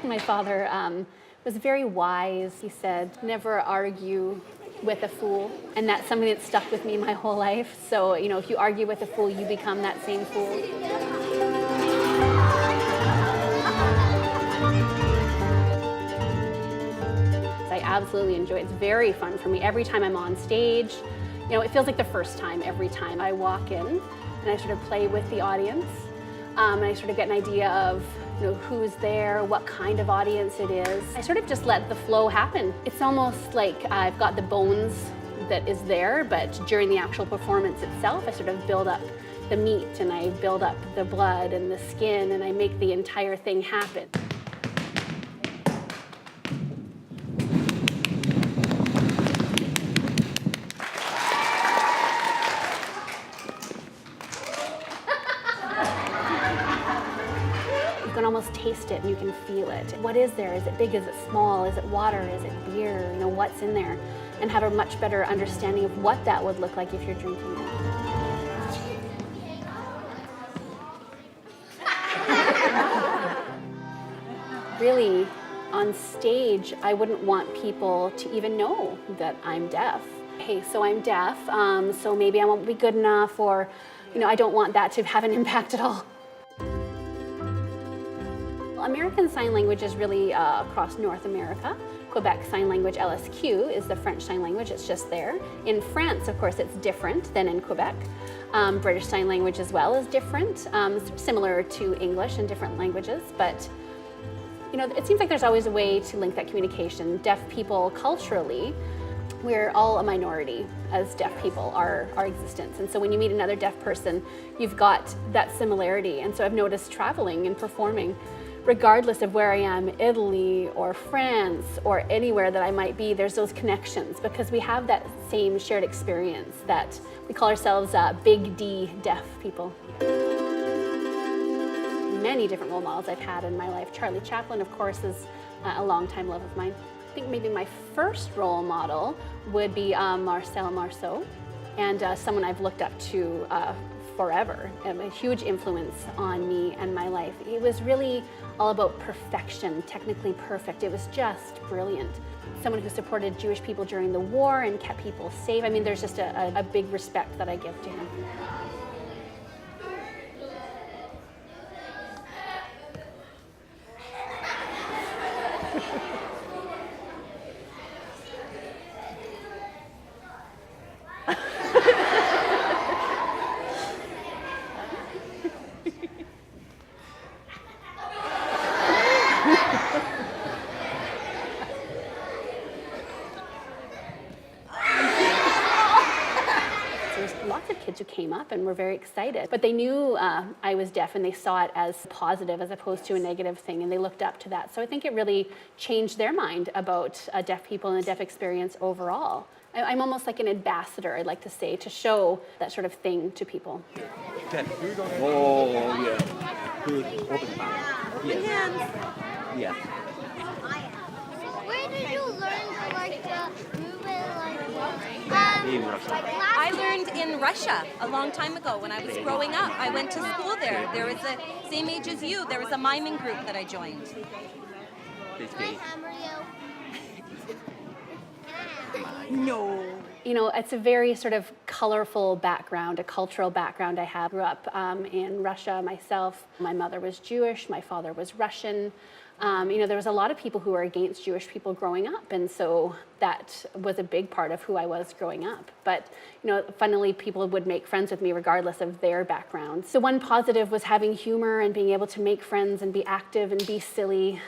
My father was very wise. He said, never argue with a fool. And that's something that stuck with me my whole life. So, if you argue with a fool, you become that same fool. I absolutely enjoy it. It's very fun for me. Every time I'm on stage, it feels like the first time every time I walk in and I sort of play with the audience. And I sort of get an idea of who's there, what kind of audience it is. I sort of just let the flow happen. It's almost like I've got the bones that is there, but during the actual performance itself, I sort of build up the meat and I build up the blood and the skin and I make the entire thing happen. You can almost taste it and you can feel it. What is there? Is it big? Is it small? Is it water? Is it beer? What's in there? And have a much better understanding of what that would look like if you're drinking it. Really, on stage, I wouldn't want people to even know that I'm deaf. Hey, so I'm deaf, so maybe I won't be good enough, or, I don't want that to have an impact at all. American Sign Language is really across North America. Quebec Sign Language LSQ is the French Sign Language, it's just there. In France, of course, it's different than in Quebec. British Sign Language as well is different, similar to English in different languages, but it seems like there's always a way to link that communication. Deaf people culturally, we're all a minority as deaf people, our existence. And so when you meet another deaf person, you've got that similarity. And so I've noticed traveling and performing, regardless of where I am, Italy or France or anywhere that I might be, there's those connections because we have that same shared experience that we call ourselves big D deaf people. Many different role models I've had in my life. Charlie Chaplin, of course, is a longtime love of mine. I think maybe my first role model would be Marcel Marceau, and someone I've looked up to forever, a huge influence on me and my life. It was really all about perfection, technically perfect. It was just brilliant. Someone who supported Jewish people during the war and kept people safe. I mean, there's just a big respect that I give to him. Lots of kids who came up and were very excited, but they knew I was deaf and they saw it as positive as opposed to a negative thing, and they looked up to that. So I think it really changed their mind about deaf people and the deaf experience overall. I'm almost like an ambassador, I'd like to say, to show that sort of thing to people. Oh, yeah. Good. Open mouth. Open hands. Yeah. Where did you learn to move it In Russia. I learned in Russia a long time ago when I was growing up. I went to school there. There was the same age as you. There was a miming group that I joined. Can I hammer you? No. It's a very sort of colorful background, a cultural background I have. I grew up in Russia myself. My mother was Jewish, my father was Russian. There was a lot of people who were against Jewish people growing up, and so that was a big part of who I was growing up. But, funnily, people would make friends with me regardless of their background. So one positive was having humor and being able to make friends and be active and be silly.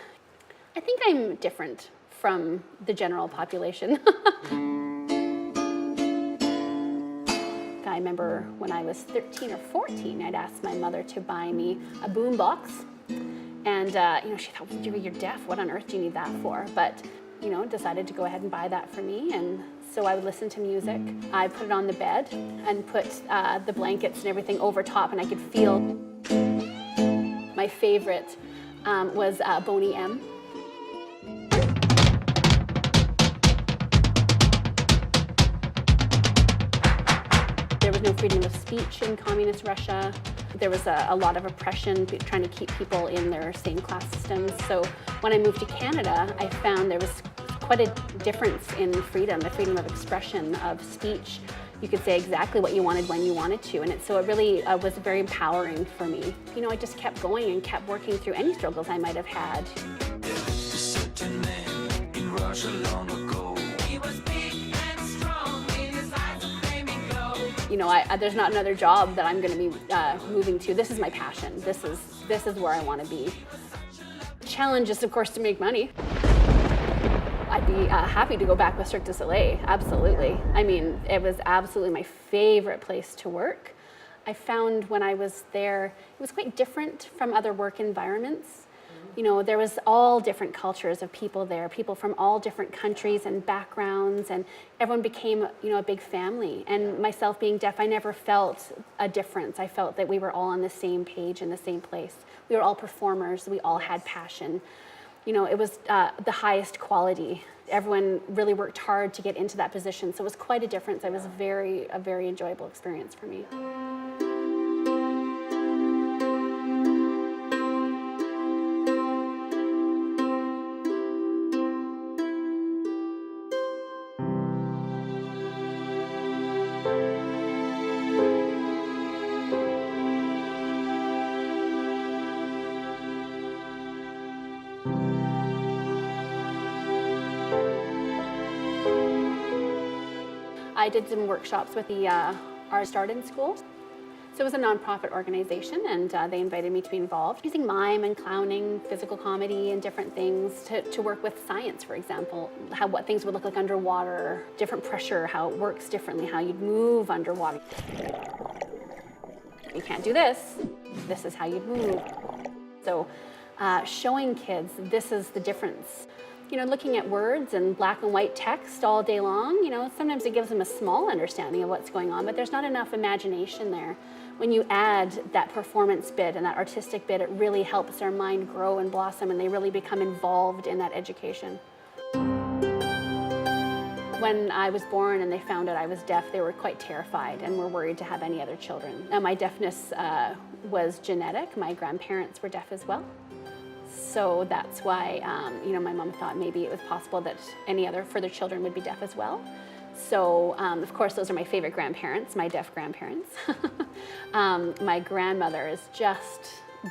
I think I'm different from the general population. I remember when I was 13 or 14, I'd asked my mother to buy me a boom box. And, she thought, well, you're deaf. What on earth do you need that for? But, decided to go ahead and buy that for me. And so I would listen to music. I put it on the bed and put the blankets and everything over top, and I could feel. My favorite was Boney M. There was no freedom of speech in communist Russia. there was a lot of oppression trying to keep people in their same class systems. So when I moved to Canada, I found there was quite a difference in freedom, the freedom of expression, of speech. You could say exactly what you wanted when you wanted to, and so it really was very empowering for me. You know, I just kept going and kept working through any struggles I might have had. You know, there's not another job that I'm going to be moving to. This is my passion. This is where I want to be. The challenge is, of course, to make money. I'd be happy to go back with Cirque du Soleil, absolutely. I mean, it was absolutely my favorite place to work. I found when I was there, it was quite different from other work environments. You know, there was all different cultures of people there, people from all different countries and backgrounds, and everyone became, you know, a big family. And myself being deaf, I never felt a difference. I felt that we were all on the same page in the same place. We were all performers, we all had passion. You know, it was the highest quality. Everyone really worked hard to get into that position, so it was quite a difference. It was a very enjoyable experience for me. I did some workshops with the Art Started School. So it was a nonprofit organization, and they invited me to be involved using mime and clowning, physical comedy, and different things to work with science, for example, what things would look like underwater, different pressure, how it works differently, how you'd move underwater. You can't do this. This is how you'd move. So showing kids this is the difference. You know, looking at words and black and white text all day long, you know, sometimes it gives them a small understanding of what's going on, but there's not enough imagination there. When you add that performance bit and that artistic bit, it really helps their mind grow and blossom, and they really become involved in that education. When I was born and they found out I was deaf, they were quite terrified and were worried to have any other children. Now, my deafness was genetic. My grandparents were deaf as well. So that's why, you know, my mom thought maybe it was possible that any other further children would be deaf as well. So, of course, those are my favorite grandparents, my deaf grandparents. My grandmother is just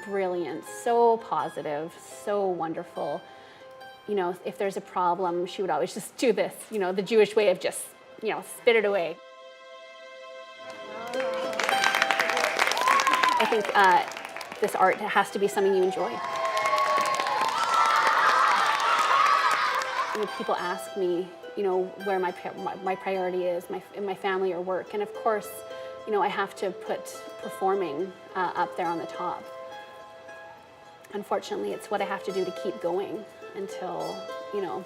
brilliant, so positive, so wonderful. You know, if there's a problem, she would always just do this, you know, the Jewish way of just, you know, spit it away. I think this art has to be something you enjoy. You know, people ask me, you know, where my priority is, my family or work, and of course, you know, I have to put performing up there on the top. Unfortunately, it's what I have to do to keep going until, you know,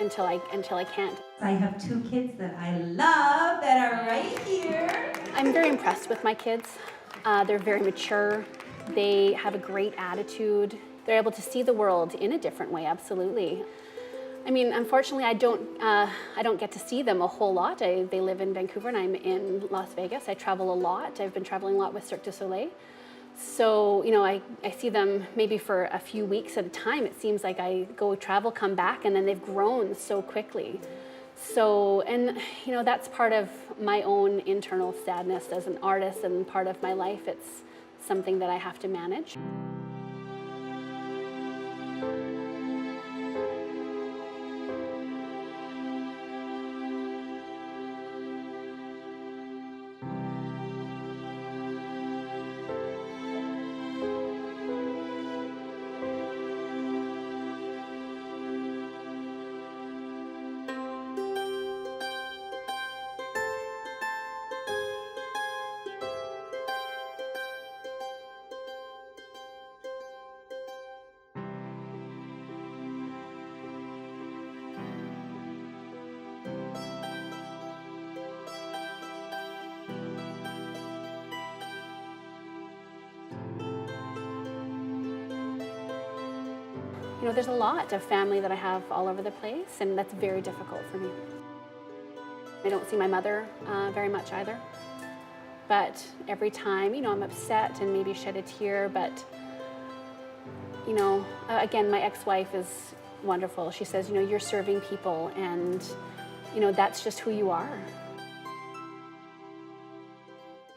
until I can't. I have two kids that I love that are right here. I'm very impressed with my kids. They're very mature. They have a great attitude. They're able to see the world in a different way, absolutely. I mean, unfortunately, I don't get to see them a whole lot. They live in Vancouver and I'm in Las Vegas. I travel a lot. I've been traveling a lot with Cirque du Soleil. So, you know, I see them maybe for a few weeks at a time. It seems like I go travel, come back, and then they've grown so quickly. So, and, you know, that's part of my own internal sadness as an artist and part of my life. It's something that I have to manage. You know, there's a lot of family that I have all over the place, and that's very difficult for me. I don't see my mother very much either. But every time, you know, I'm upset and maybe shed a tear, but, you know, again, my ex-wife is wonderful. She says, you know, you're serving people and, you know, that's just who you are.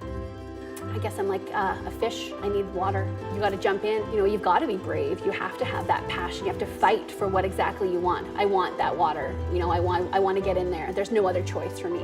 I guess I'm like a fish. I need water. You got to jump in. You know, you've got to be brave. You have to have that passion. You have to fight for what exactly you want. I want that water. You know, I want to get in there. There's no other choice for me.